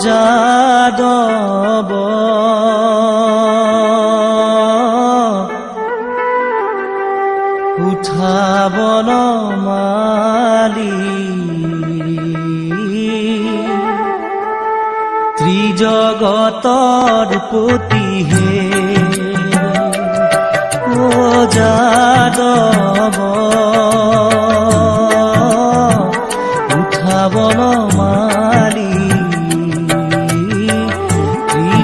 যাদৱ উঠাব নমালি ত্ৰিজগতৰ পতি হে ও যাদৱ উঠাব নমালি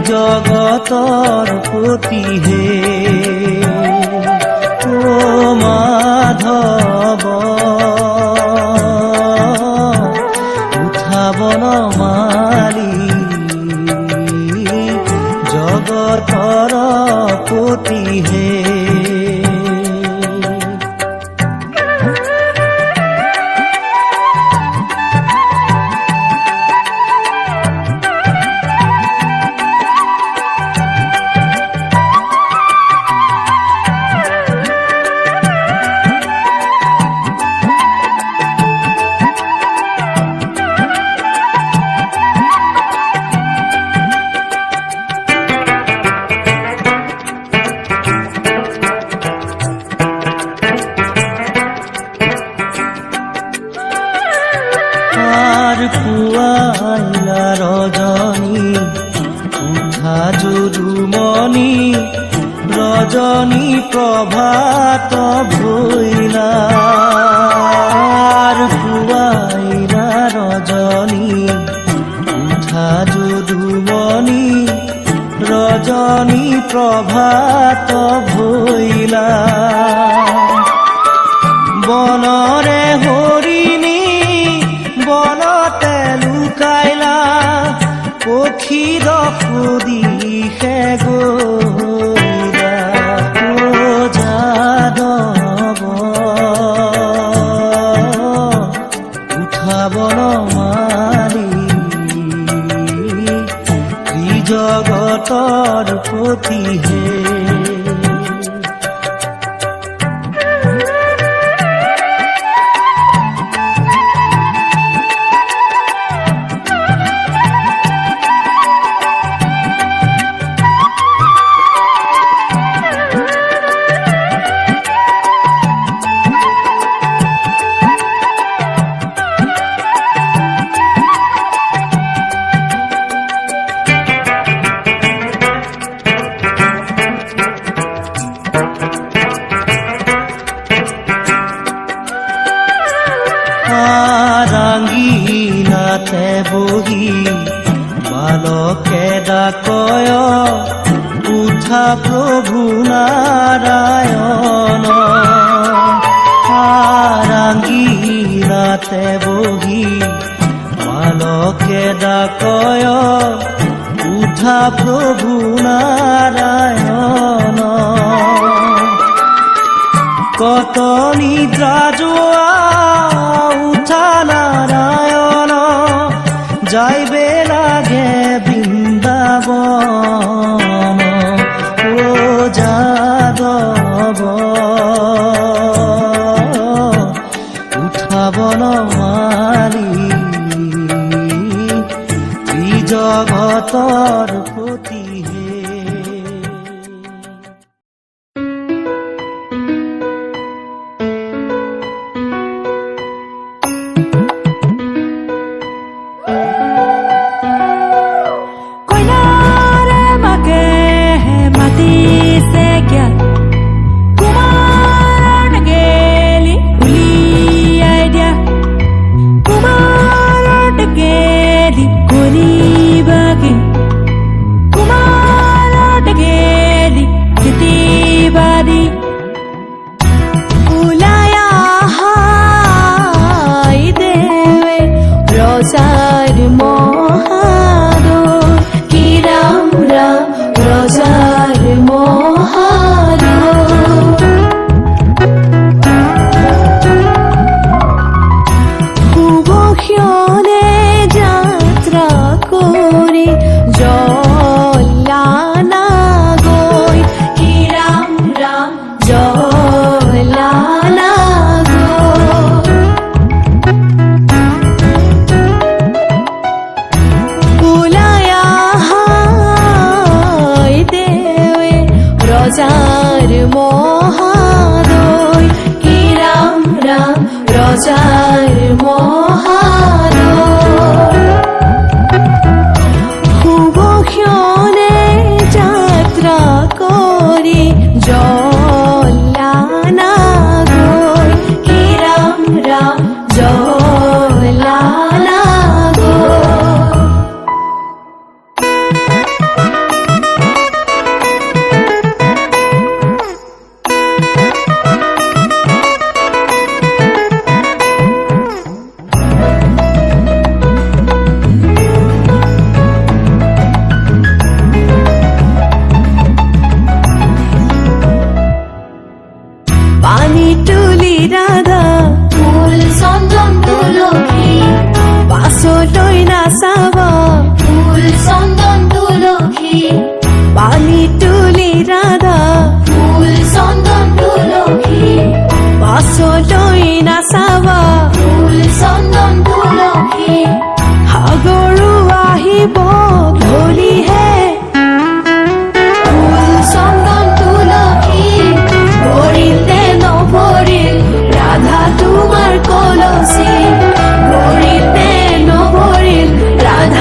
জগতৰ পতি হে ও মাধৱ উঠাব নমালি জগতৰ পতি হে পুৱাইলা ৰজনী উঠা যদুমণি ৰজনী প্ৰভাত ভৈলা পুৱাইলা ৰজনী উঠা যদুমণি ৰজনী প্ৰভাত ভৈলা বনৰে হৰিণী বনতে লুকাইলা পক্ষী দিশে গইলা ও যাদৱ উঠাব নমালি ত্ৰিজগতৰ পতি হে ৰাঙ্গিনাতে বহি বালকে ডাকয় উঠা প্ৰভু নাৰায়ণ ৰাঙ্গিনাতে বহি বালকে ডাকয় উঠা প্ৰভু নাৰায়ণ কত নিদ্ৰা যোৱা উঠা নাৰায়ণ যাইবে লাগে বৃন্দাবন ও যাদৱ উঠাব নমালি ত্ৰিজগতৰ পতি হে Kuma মহাদয় কি ৰাম ৰাম ৰজাৰ মহাদয় শুভক্ষণে যাত্ৰা কৰি জলানা গৈ কি ৰাম ৰাম জলানা গৈ ওলাই আহাই দেৱে ৰজাৰ মহাদয় কি ৰাম ৰাম ৰজাৰ মহাদয় শুভক্ষণে যাত্ৰা কৰি জলানা গৈ কি ৰাম ৰাম জলানা গৈ পানী তুলি ৰাধা ফুল চন্দন তুলসী পাছলৈ নাচাবা ফুল চন্দন তুলসী পানী তুলি ৰাধা ফুল চন্দন তুলসী পাছলৈ নাচাবা ফুল চন্দন তুলসী সাগৰো আহিব ধলিহে ফুল চন্দন তুলসী ভৰিলে নভৰিল ৰাধা তোমাৰ কলচী ভৰিলে নভৰিল ৰাধা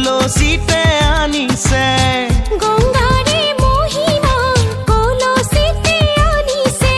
কলচীতে আনিছে গংগাৰে মহিমা কলচীতে আনিছে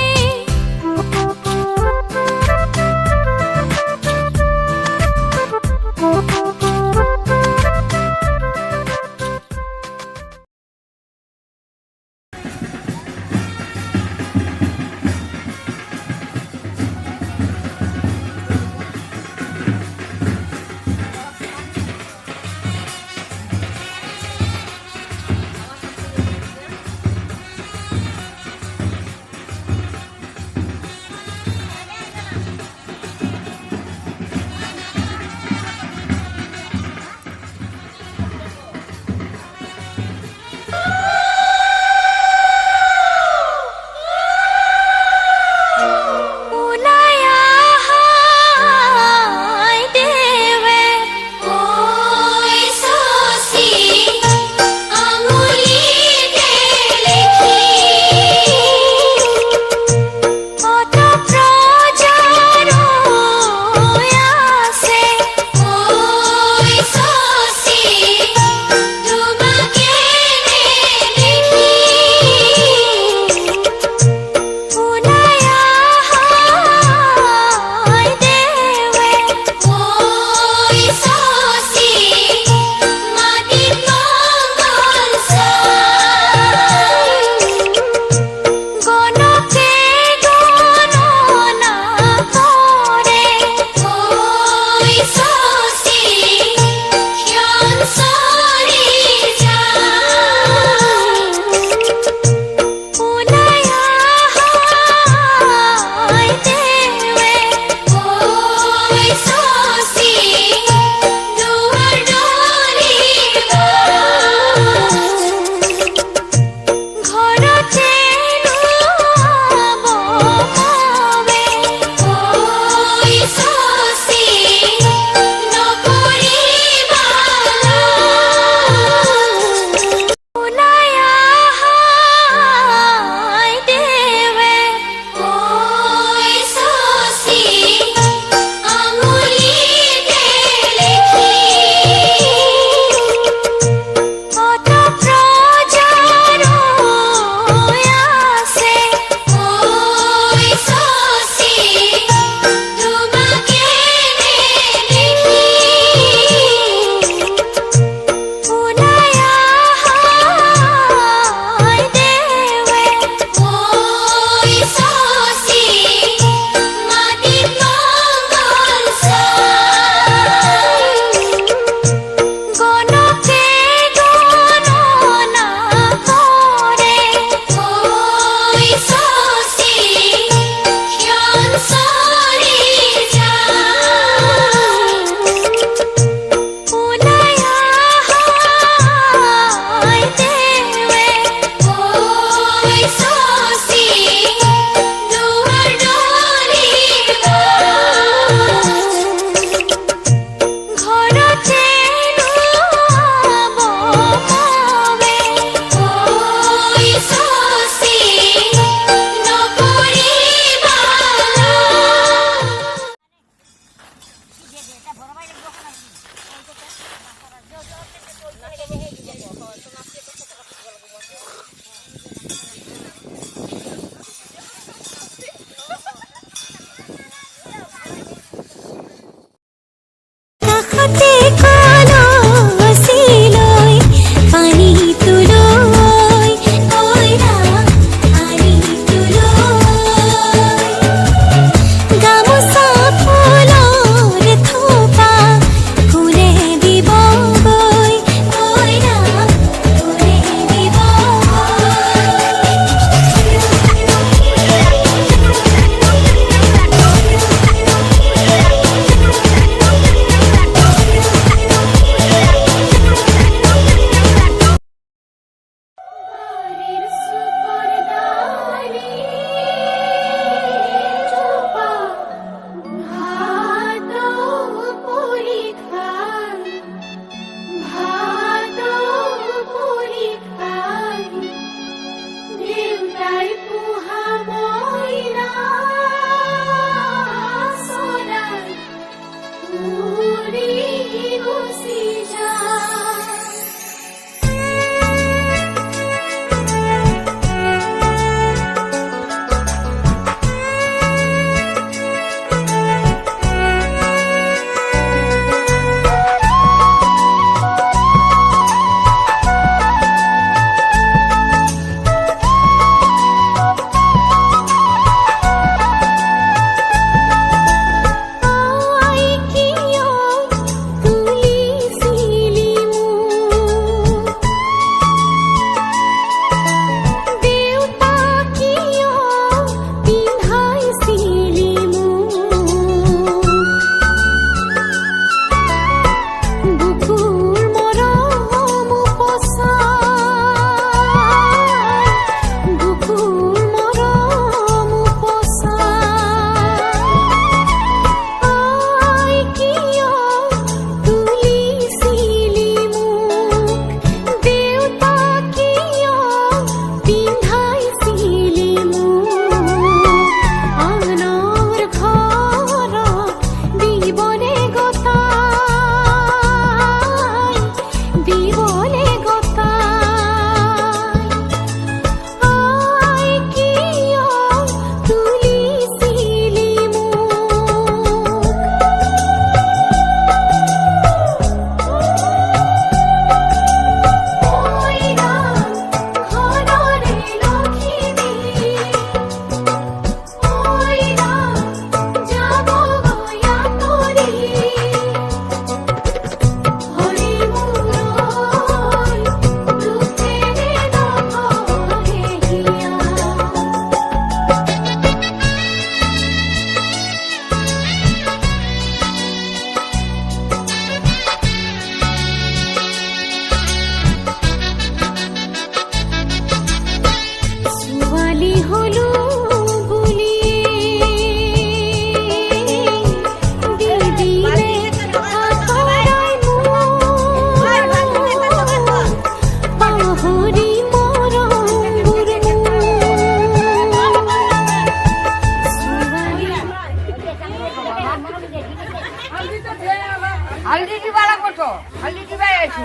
খালি দিবাই আছি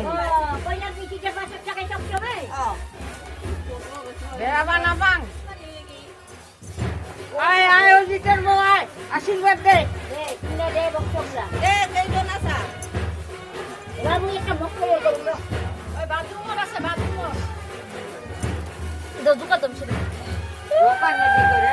কইলা বিটিকে 5 টাকায় সব চবে বেড়াবা নামাং আয় আয় অজিতের বউ আয় আশীর্বাদ দে কিনে দে বকচবলা কেইজন আছা বাবু একটা মক্কই করব ওই বাথরুমত আছে বাথরুমত দোজুকা দমছে দোকান রেডি করে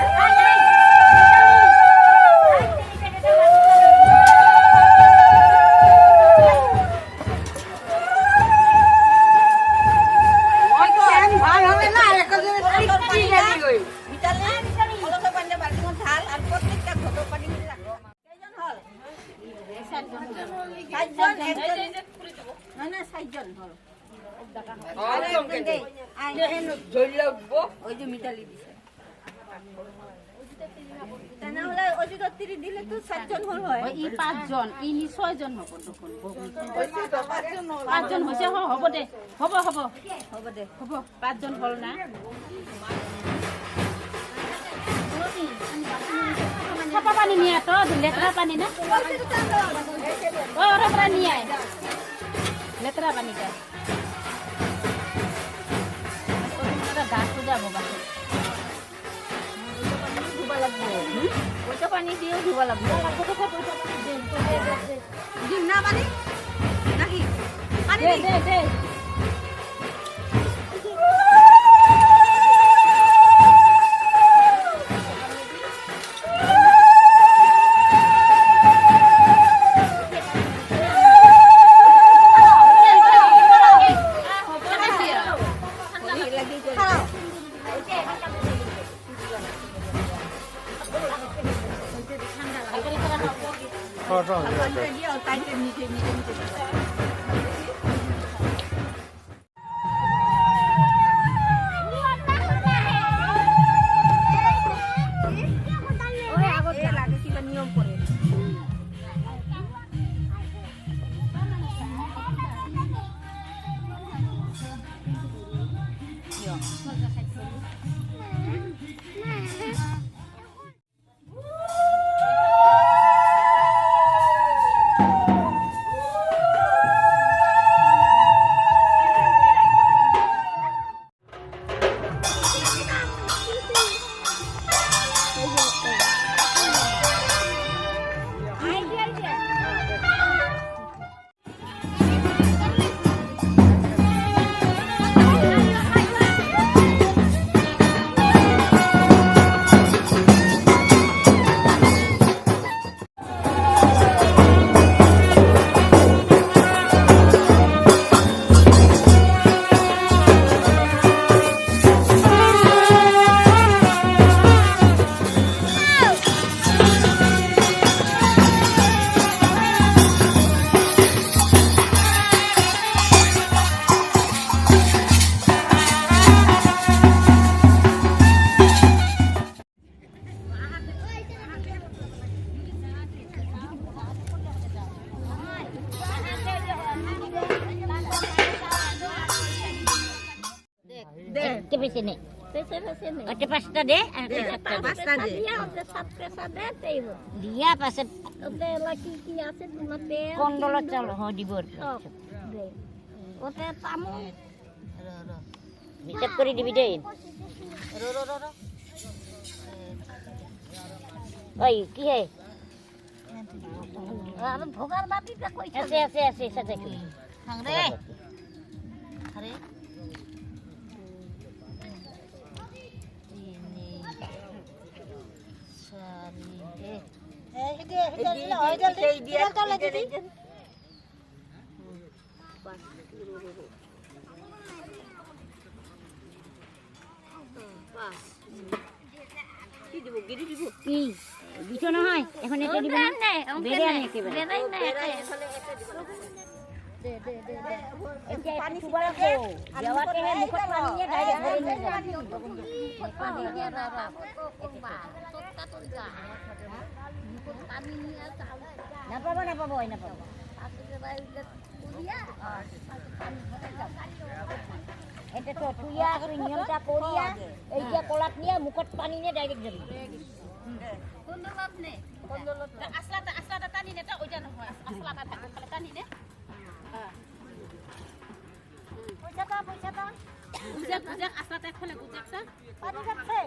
ওই কেন ভাল হবে না একজন কি রেডি কই ই 5 জন ইনি 6 জন হব তখন 5 জন হইছে হ'ব দে হ'ব দে হ'ব 5 জন হল না চাপা পানী নিয়া তো লেতেৰা পানী না ও ওৰা পানী আয় লেতেৰা পানী কা ওরা গাছটো যাব বাসে ধুবা লাগবো পয়সা পানি দিও ধুবা লাগবো দিম না মানে নাকি দে তে পেছে নে ওতে 5টা দে আর 7টা দে দিয়া ওতে 7 দে তেইব দিয়া পাছে ওতে লাকি কি আছে তোমাতে কন্ডল চল হ দিবর দে ওতে পামু হিসাব করে দিবি দে ওই কি হে আর ভোগার বাপিটা কই আছে সাথে কি হাং রে আরে বিছনা হয় এখন এটা দিবেন না বেরে আনি একেবারে বেরাই না দে এটা পানি সুবারা গো দেওয়াতে হে মুখত পানি নিয়ে ডাইরেক্ট ভরে নিয়ে যাবে পানি নিয়ে রাখা তোত্তা তোত্তা মুখত পানি নিয়ে চাল না পাবো না পাবো আসলে ভাই কুলিয়া পানি ভরে যাও এটা তো তুইয়া করে নিয়মটা করিয়া এই যে কলাত নিয়ে মুখত পানি নিয়ে ডাইরেক্ট যাবে কোনদলত নে কোনদলত আসলাটা টানি নেটা ওইটা নহয় আসলাটা টানি নে গুজেক গুজেক আছাত একফালে গুজেক চা পানী খাচ্ছে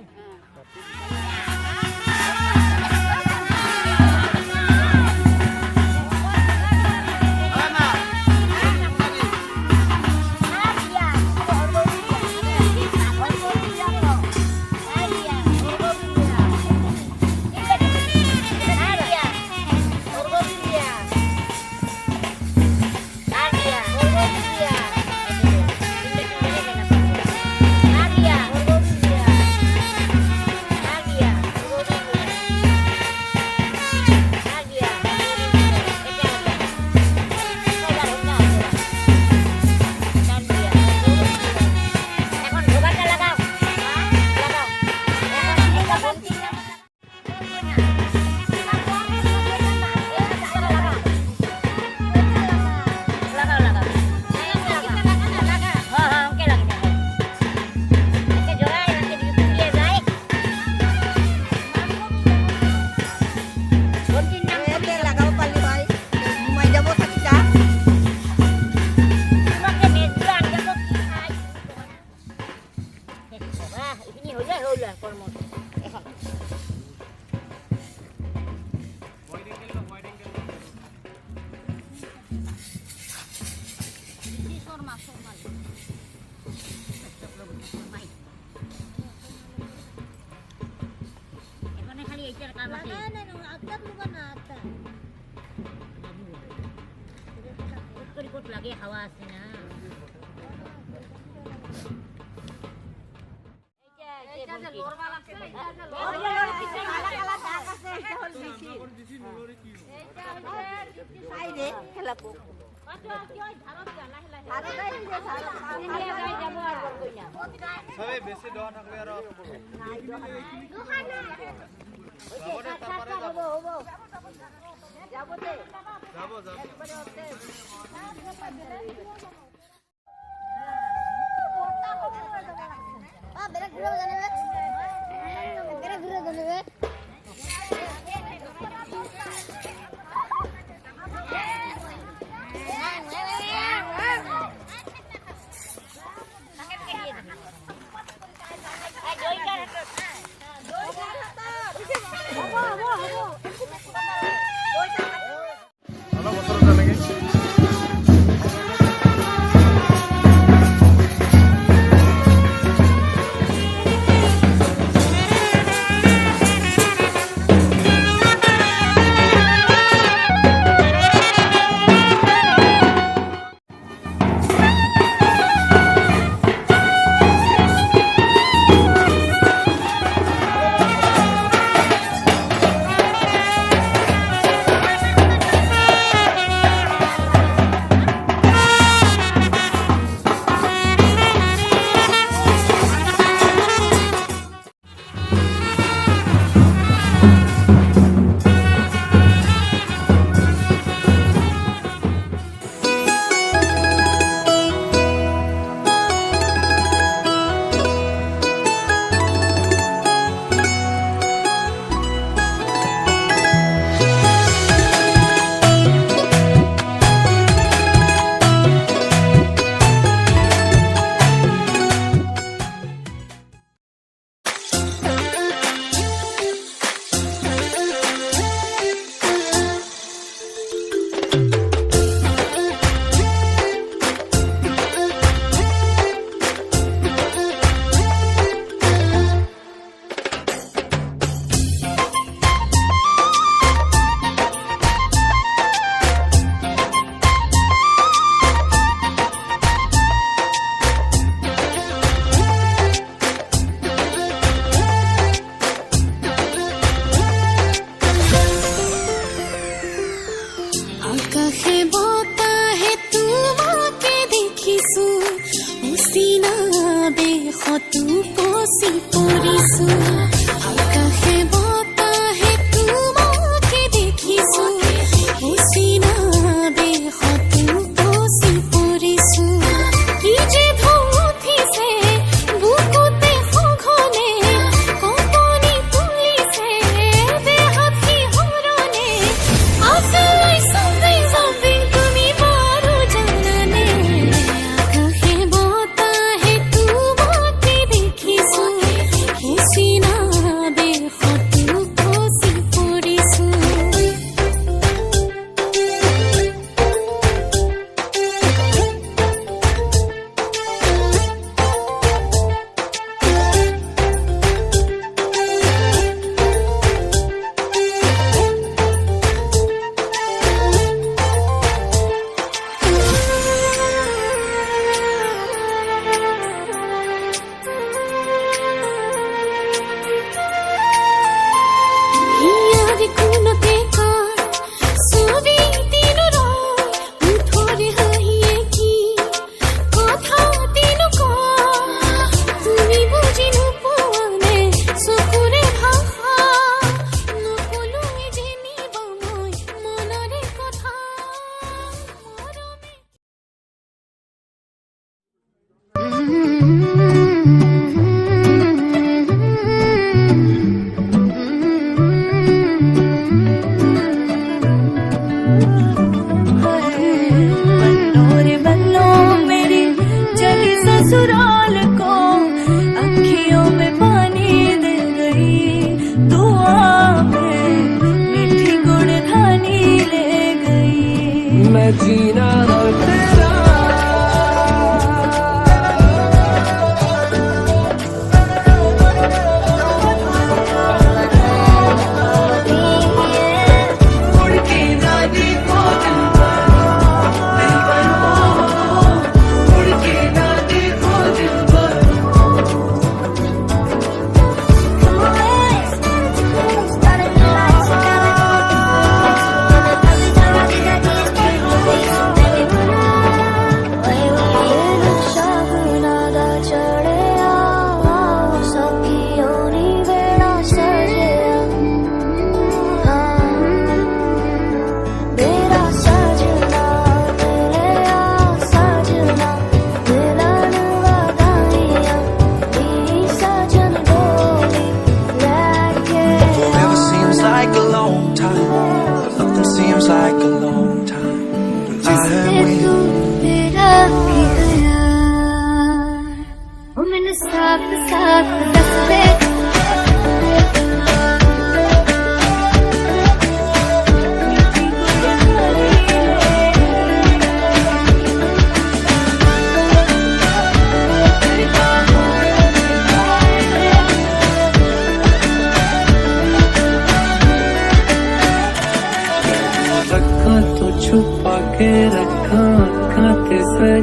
lagi hawas na.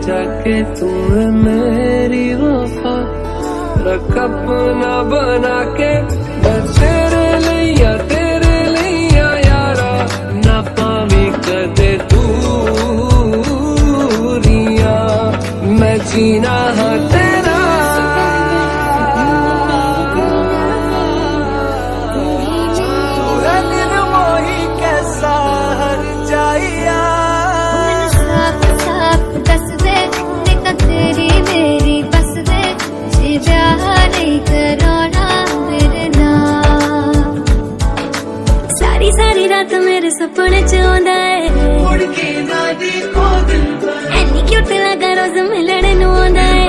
जाके तूने मेरी वफा रख अपना बना के मैं तेरे लिया यारा ना पावी कदे दूरियां मैं जीना हाँ तेरा सारी रात मेरे सपने च आंदा है एनी क्यूट लगा रोज मिलने नू आंदा है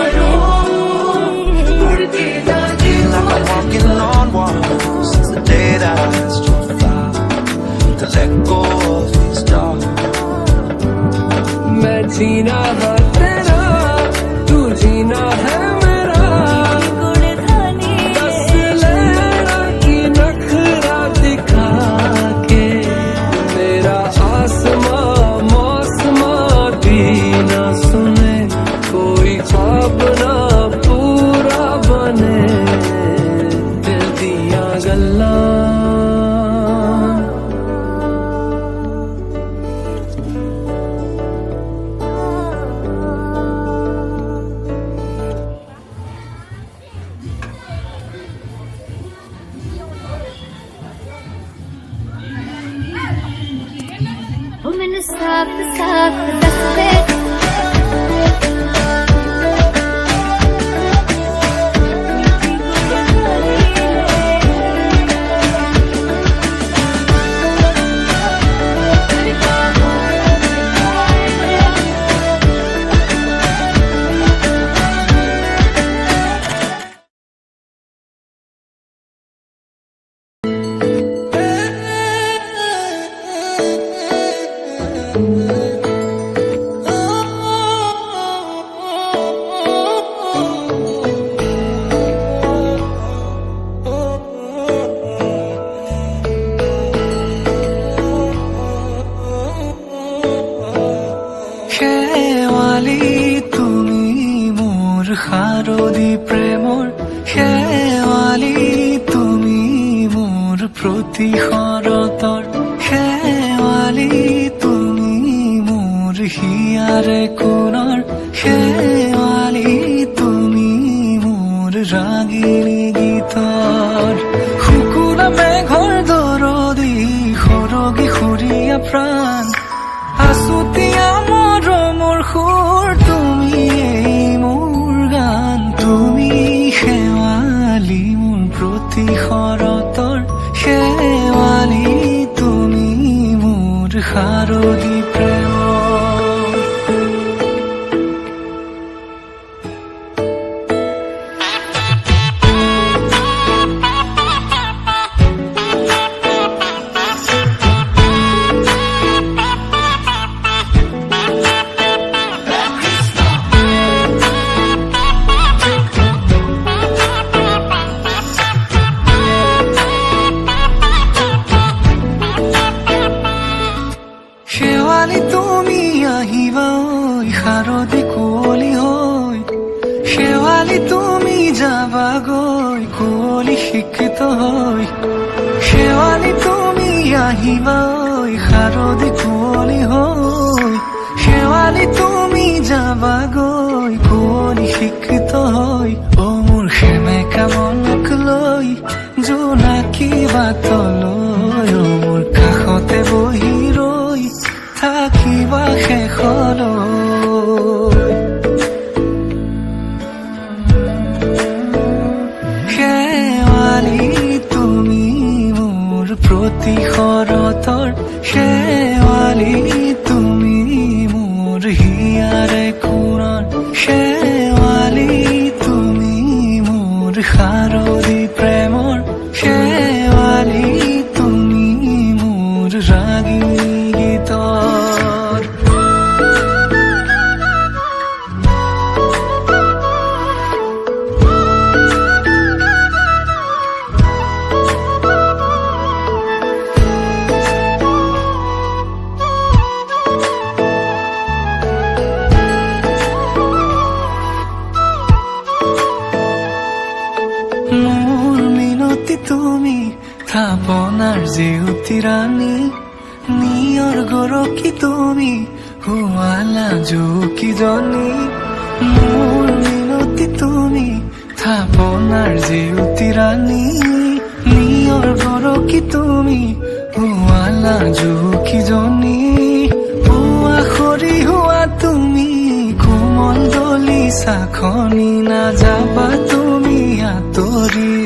Like I'm walking on water since the day that I asked you to fly, to let go of these dark. मैं जीना है तेरा तू जीना है मेरा दस लहरा की नखरा दिखा के मेरा आसमां मौसमां भी ना सुने कोई ख्वाब ना पूरा बने दिल दिया गल्ला वो मैंने साफ साफ दस दे শেৱালি তুমি মোৰ শাৰদী প্ৰেমৰ শেৱালি তুমি মোৰ প্ৰতি শৰতৰ শেৱালি তুমি মোৰ হিয়াৰে কোণৰ শেৱালি তুমি মোৰ ৰাগিনী গীতৰ শুকুৰা মেঘৰ দৰদি সৰগী সুৰীয়া প্ৰাণ আছুতীয়া মৰমৰ সুৰ তুমি মোৰ গান তুমি শেৱালি মোৰ প্ৰতি শৰতৰ শেৱালি তুমি মোৰ শাৰদী প্ৰেমৰ শেৱালি তুমি আহিবা ঐ শাৰদী কুঁৱলী হৈ শেৱালি তুমি যাবাগৈ কুঁৱলী শিক্ষিত হৈ শেৱালি তুমি আহিবা ঐ শাৰদী কুঁৱলী হৈ শেৱালি তুমি যাবাগৈ কুঁৱলী শিক্ষিত হৈ অ মোৰ সেমেকা মনক লৈ জোনাকী বাটলৈ অ মোৰ কাষতে বহি ৰৈ থাকিবা শেষলৈ শেৱালি তুমি মোৰ প্ৰতি শৰতৰ শেৱালি তুমি মোৰ হিয়াৰে কোণৰ শেৱালি তুমি মোৰ শাৰদী প্ৰেমৰ শেৱালি জেউতি ৰাণী নিয়ৰ গৰকি তুমি হুৱালা জুকিজনী মোৰ মিনতি তুমি থাপনাৰ জেউতি ৰাণী নিয়ৰ গৰকি তুমি হুৱালা জুকিজনী হুৱা খৰি হোৱা তুমি কোমল দলি চাখনি নাযাবা তুমি আঁতৰি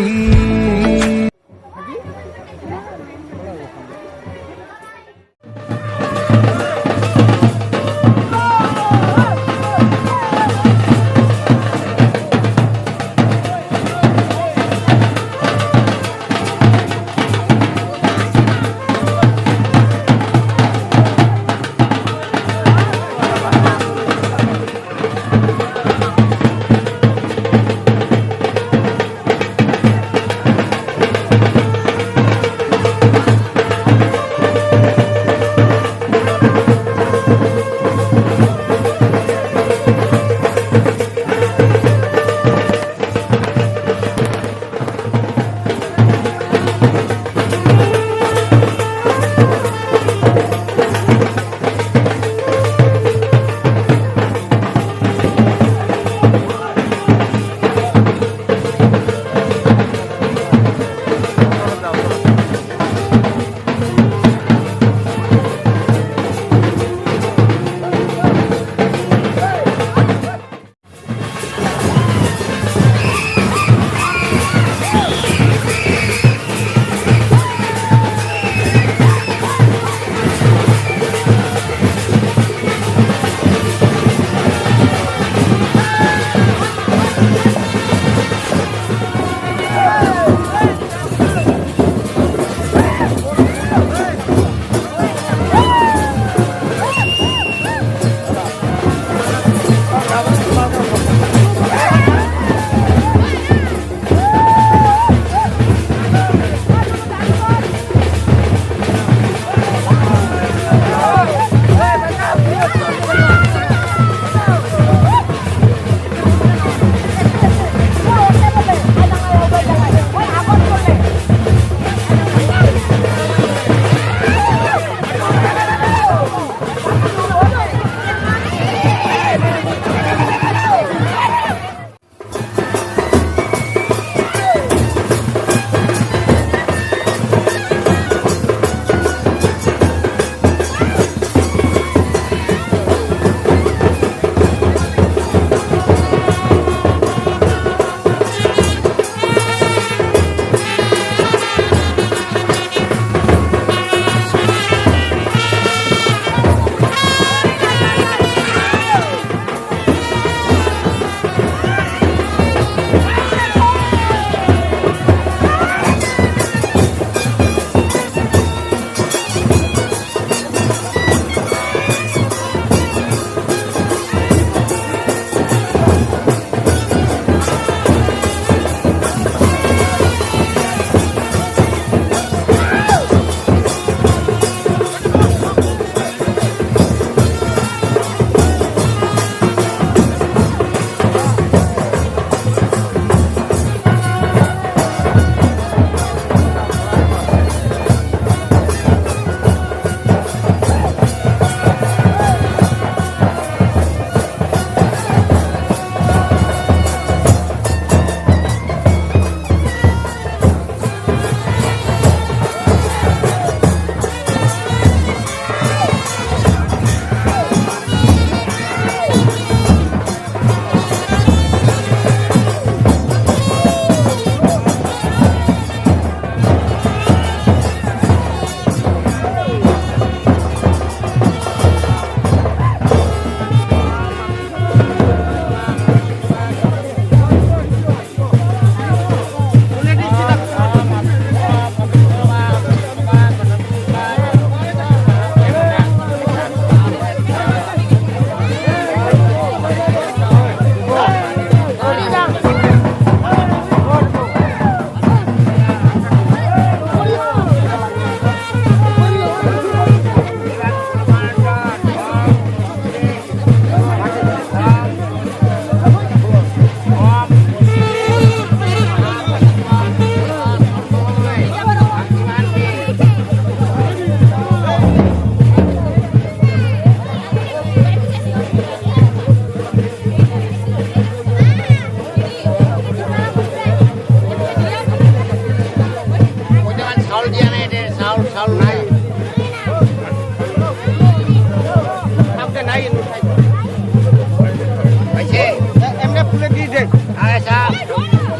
এমনি ফুলে দিয়ে দে আচ্ছা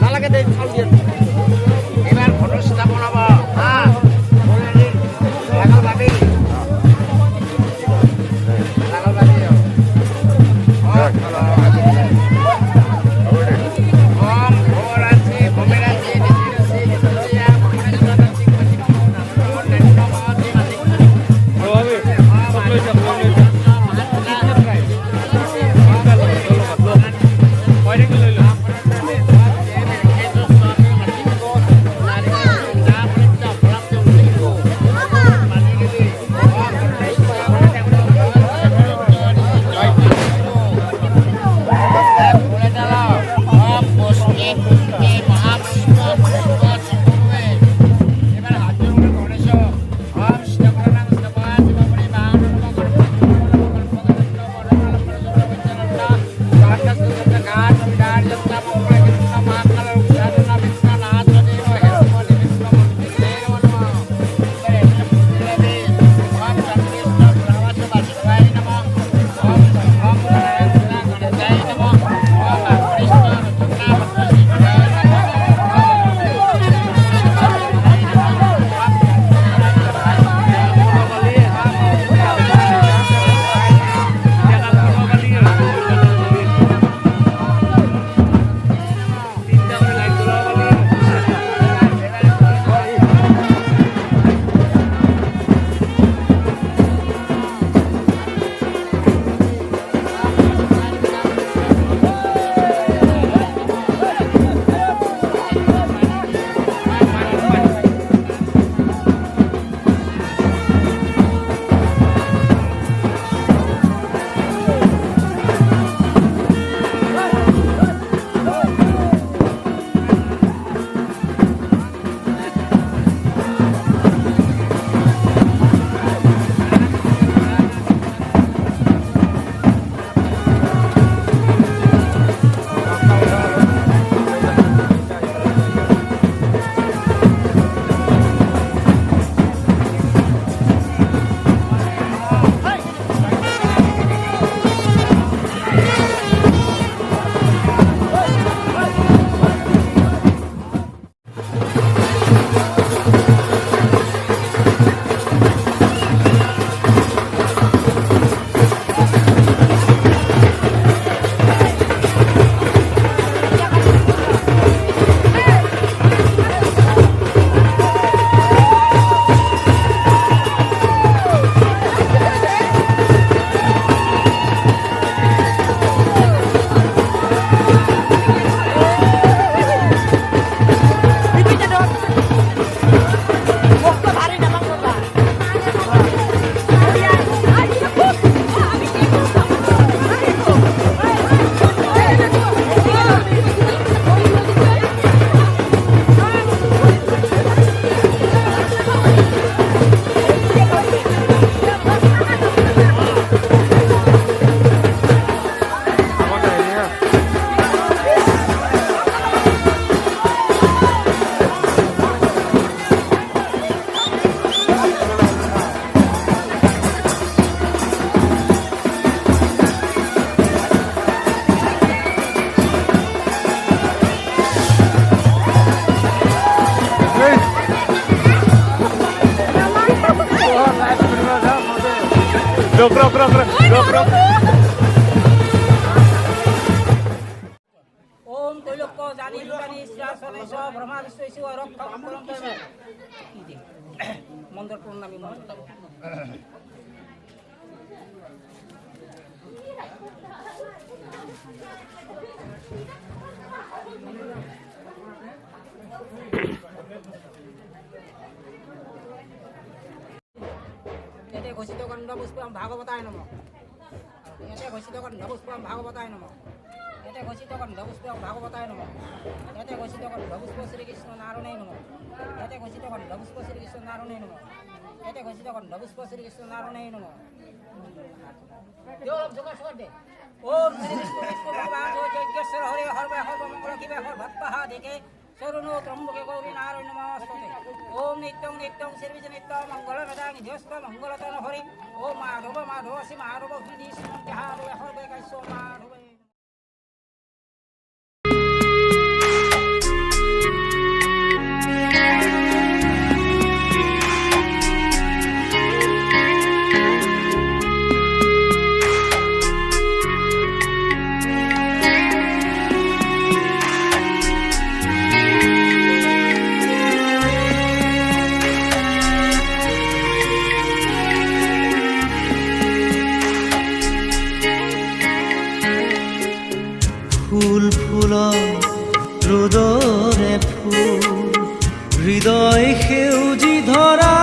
নালাগে দে চাল দিয়ে এবার ঘটস্থা বনাবো হ্যাঁ লাগাল বাবি रोक रोक रोक रोक रोक ओम কৈলক্য জানি জানি শ্রাসনেশ ব্রহ্মা বিশ্বৈষু রক্ষম করম দেবে মন্দির প্রণামী মন্ত্র এতে ঘোষিত গন্ধ পুষ্পম ভাগবতায় নমঃ এতে ঘোষিত গন্ধ পুষ্পম ভাগবতায় নমঃ এতে ঘোষিত গন্ধ পুষ্পম ভাগবতায় নমঃ এতে ঘোষিত গন্ধ পুষ্প শ্রীকৃষ্ণ নারায়ণায় নমঃ এতে ঘোষিত গন্ধ পুষ্প শ্রীকৃষ্ণ নারায়ণায় নমঃ এতে ঘোষিত গন্ধ পুষ্প শ্রীকৃষ্ণ নারায়ণায় নমঃ জোর জোগাড় করে দে ওম শ্রী বিষ্ণু ভগবান যজ্ঞেশ্বর হরে হরবে সর্বমঙ্গল কিবে সর্বত্তঃ দেখে শরণো ত্রম্বকে গৌরী নারায়ণ নমস্তে ওম নিত্যং নিত্যং সর্বিজ নিত্য মঙ্গল মেদাং জ্যেষ্ঠ মঙ্গলতন হরি ওম মাধব মাধব শ্রী মাধব হৃদি শ্রী হরবে কাশ্য মাধব ফুল ফুল ৰ'দৰে ফুল হৃদয় সেউজী ধৰা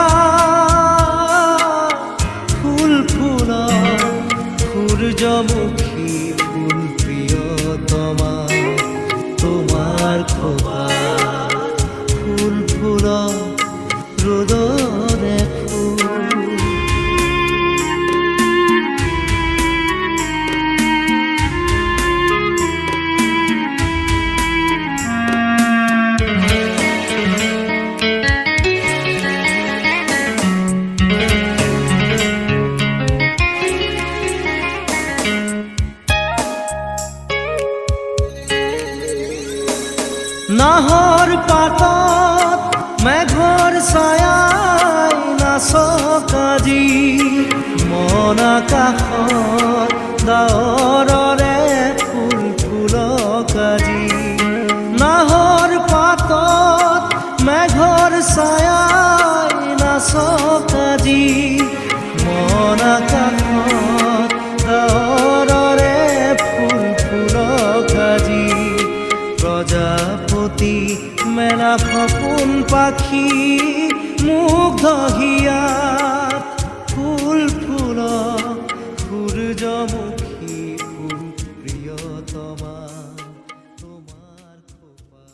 ফুল ফুল সূৰ্যমুখী ফুল প্ৰিয়তমা তোমাৰ খোপা ফুল ফুল ৰ'দৰে ফুল নাহৰ পাতত মেঘৰ ছায়াই নাচক আজি মন আকাশত ডাৱৰৰে ফুল ফুলক আজি নাহৰ পাতত মেঘৰ ছায়াই নাচক আজি মন আকাশত ডাৱৰৰে ফুল ফুলক আজি প্ৰজাপতি মেলা সপোন পাখি মুগ্ধ হিয়াত ফুল ফুল সূৰ্যমুখী ফুল প্ৰিয়তমা তোমাৰ খোপা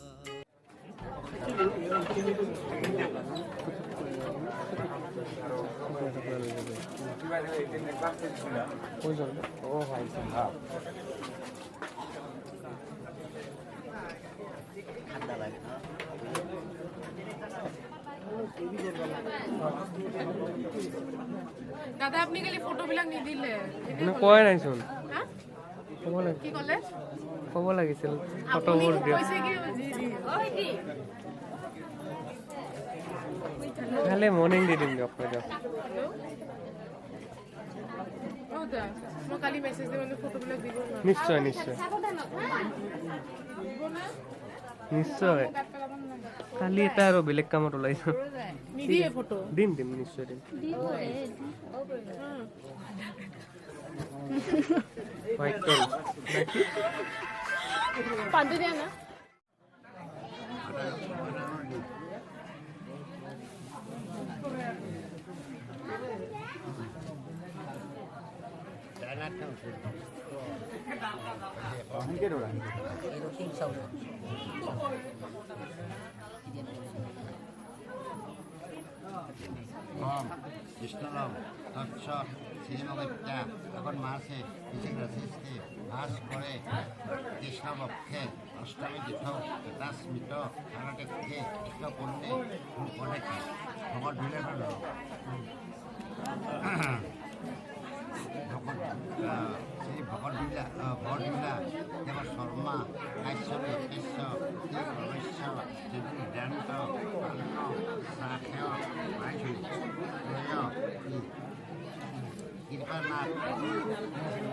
দাদা আপনি খালি ফটোবিলাক নিদিলে কোৱাই নাইচোন কি ক'লে ক'ব লাগিছিল ফটোবোৰ দিয়ক খালি মৰ্ণিং দি দিম দিয়ক মই দিয়ক মই কালি মেছেজ দিম ফটোবিলাক দিব নিশ্চয় নিশ্চয় নিশ্চয় কালি এটা আৰু বেলেগ কামত ওলাইছো নিদিয়ে ফটো দিম দিম নিশ্চয় দিম পাঁচজনীয়া না কৃষ্ণৰাম তৎসৎ শ্রীমগত্যা এখন মাসে বিশেষ সৃষ্টি ভাস করে কৃষ্ণপক্ষে অষ্টমী তীর্থ এটা স্মৃত ভারতেক্ষে কৃষ্ণ পণ্যে অনেকে ভগত ধুলে ভালো শ্রী ভগৎবিলা দেব শর্মা কাশ্যপী কৃষ্ণ শ্রী প্রবেশ্য শ্রী বেদান্ত অন্ন সাখেয় মাইথুরী কৃপানাথ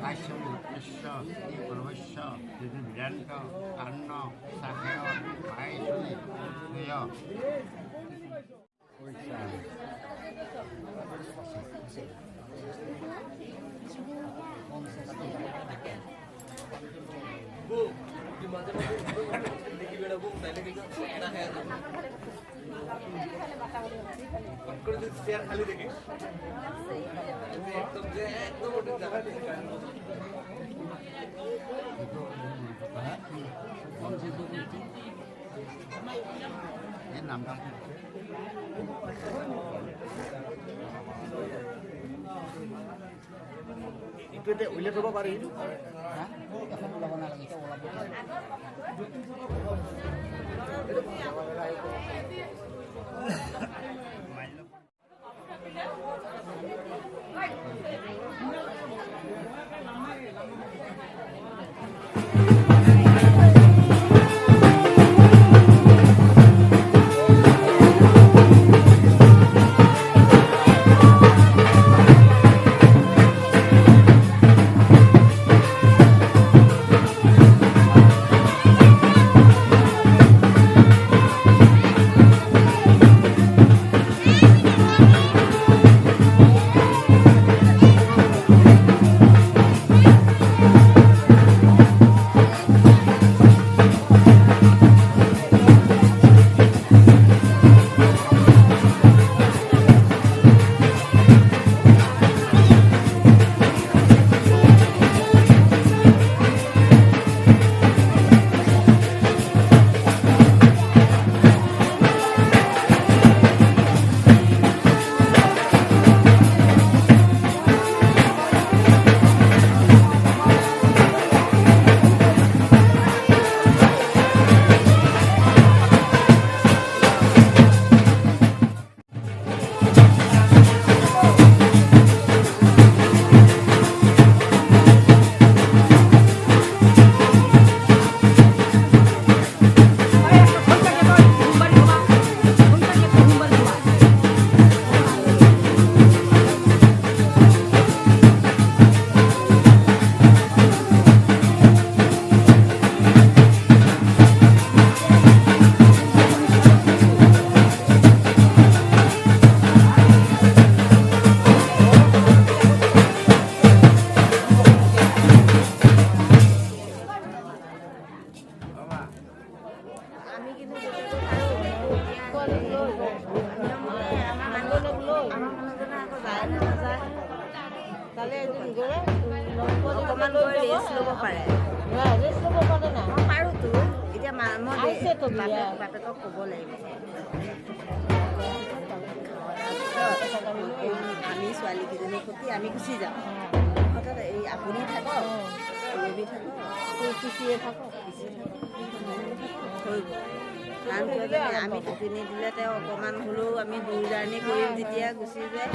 কাশ্যপী কৃষ্ণ শ্রী প্রবেশ্য শ্রী বেদান্ত অন্ন সাখেয় মাইথুরী নামটা এইটো উল্লেখ কৰিব পাৰি এখন ওলাব নালাগে আমি ছোৱালীকেইজনীৰ প্ৰতি আমি গুচি যাওঁ এই আপুনি থাকক বেবী থাকক পিচিয়ে থাকক হৈ গ'ল কাৰণ আমি টিফিনি দিলে তেওঁ অকণমান হ'লেও আমি দূৰ জাৰ্ণি কৰিম যেতিয়া গুচি যায়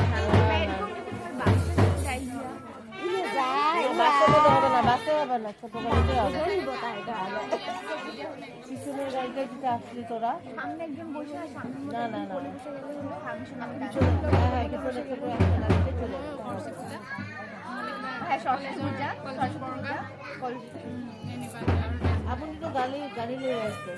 আপুনি তো গাড়ী লৈ আছে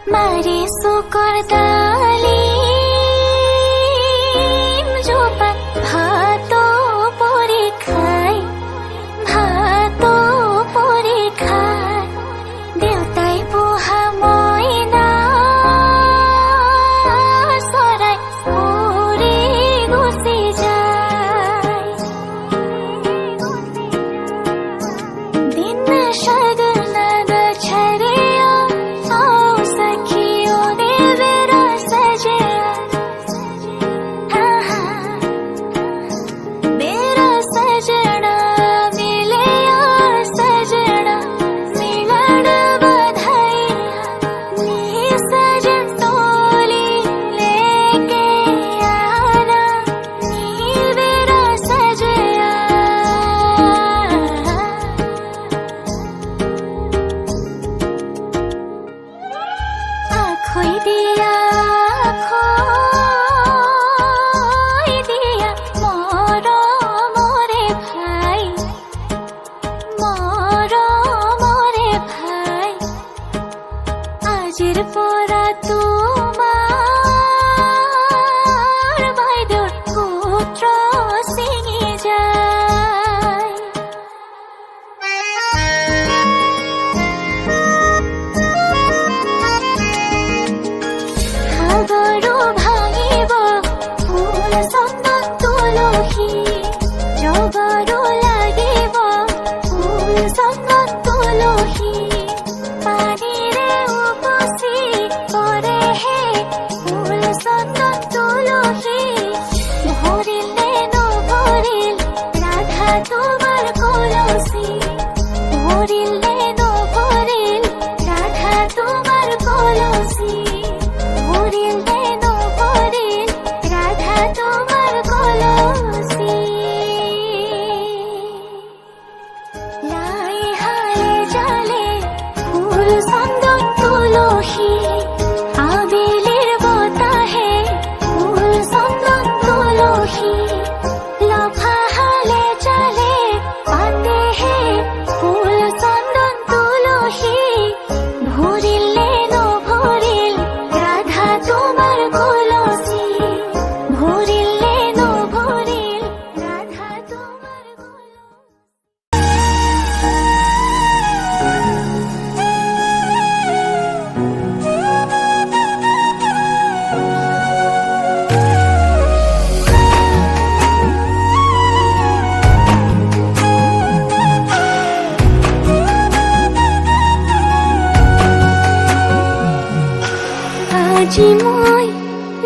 मारे सुकर दाली আজি মই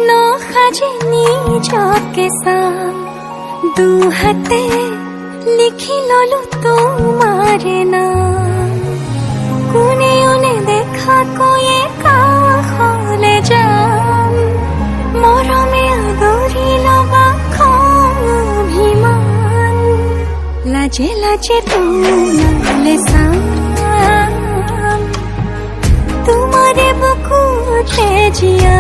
নসাজে নিজকে চাম দুহাতে লিখি ললো তোমাৰে নাম কোনে ওনে দেখা কৈয়ে কাষলে যাম মৰমে আদৰি লবা অভিমান লাজে লাজে তোমালে চাম তোমাৰে বুকুতে জিয়া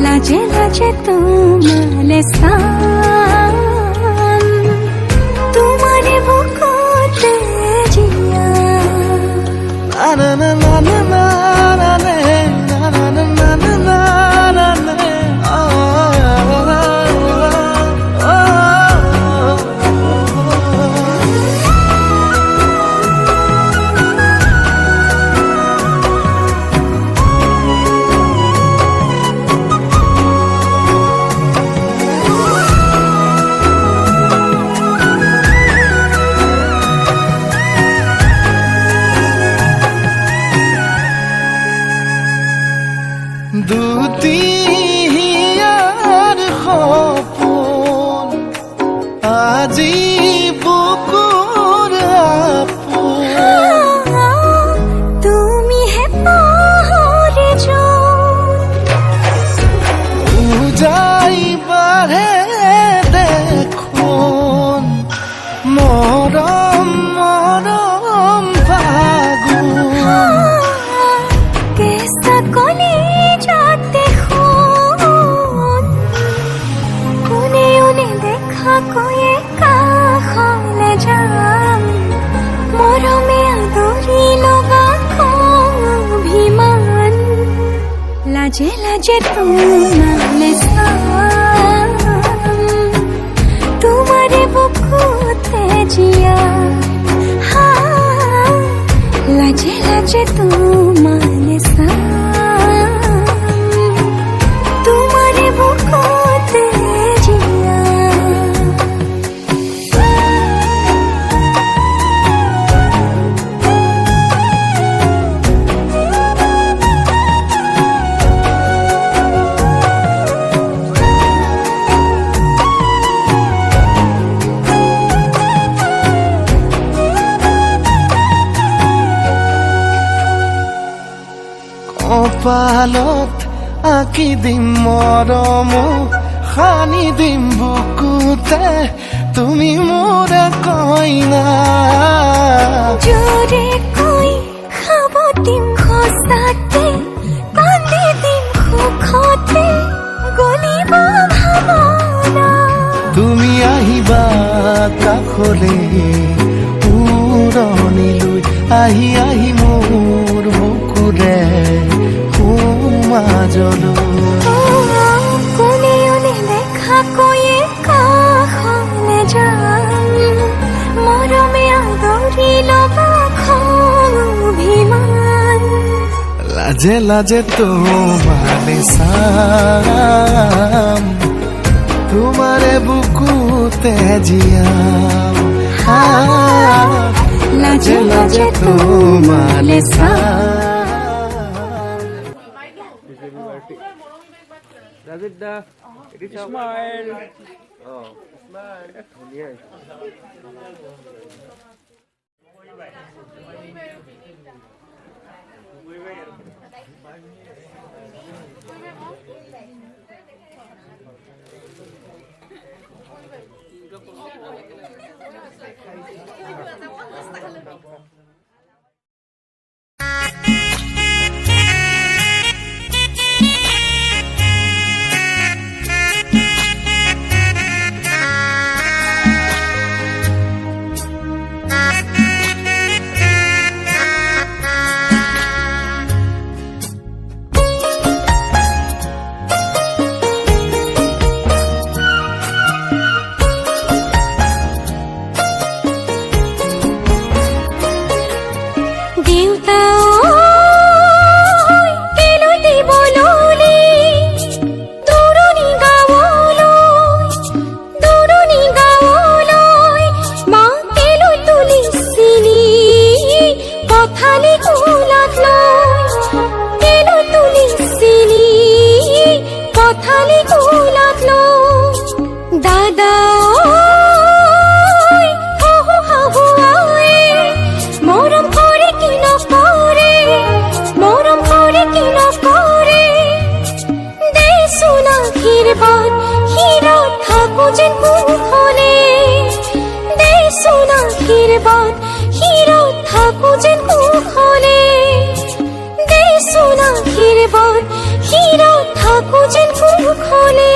লাজে লাজে তোমালে চাম তোমাৰে বুকুতে জিয়া na na na na na na na na na na na na na দুটিয়াৰ সপোন আজি বুকুৰ আপোন তুমিহে পাহৰি যোৱা উজাই বাঢ়ে দেখোন মৰম মৰম ফাগুন কেঁচা কলিজাতে সোণ কোনে ওনে দেখা কৈয়ে কাষলে যাম মৰমে আদৰি লবা অভিমান লাজে লাজে তোমালে চাম তোমাৰে বুকুতে জিয়া লাজে লাজে তোমালে চাম তোমাৰে বুকুতে জিয়া কপালত আঁকি দিম মৰম সানি দিম বুকুতে তুমি মোৰ কইনা জোৰে কৈ খাব দিম সঁচাকে কান্দি দিম সুখতে গলিব ভাৱনা তুমি আহিবা কাষলে উৰণিলৈ আহি আহি মোৰ বুকুৰে সোমাজলৈ কোনে ওনে দেখা কৈয়ে কাষলে যাম মৰমে আদৰি লবা অভিমান লাজে লাজে তোমালে চাম তোমাৰে বুকুতে জিয়াম লাজে লাজে তোমালে চাম ৰাজীৱ দা স্মাইল ধুনীয়া কুখলে দেচোন আশীৰ্বাদ শিৰত থাকো যেন কুশলে দেচোন আশীৰ্বাদ শিৰত থাকো যেন কুশলে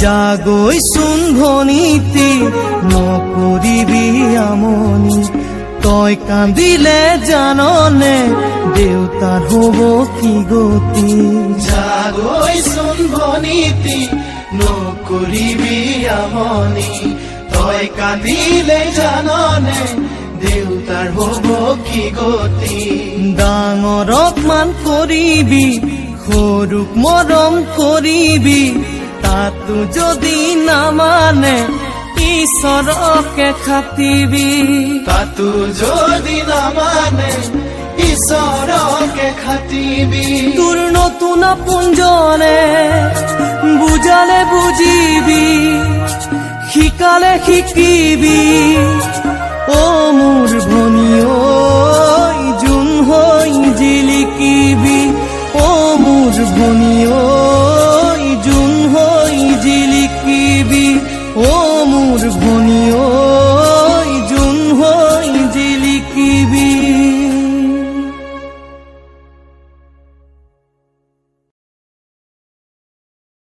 জাগৈচোন ভনীতি নকৰিবি আমনি তই কান্দিলে জাননে দেউতাৰ হ'ব কি গতি জাগৈচোন ভনীতি নকৰিবি আমনি তই কান্দিলে জাননে দেউতাৰ হ'ব কি গতি ডাঙৰক মান কৰিবি সৰুক মৰম কৰিবি তাতো যদি নামানে ঈশ্বৰকে খাটিবি তাতো যদি নামানে ঈশ্বৰকে খাটিবি তোৰ নতুন আপোনজনে বুজালে বুজিবি শিকালে শিকিবি অ মোৰ ভনী ঐ জোন হৈ জিলিকিবি অ মোৰ ভনী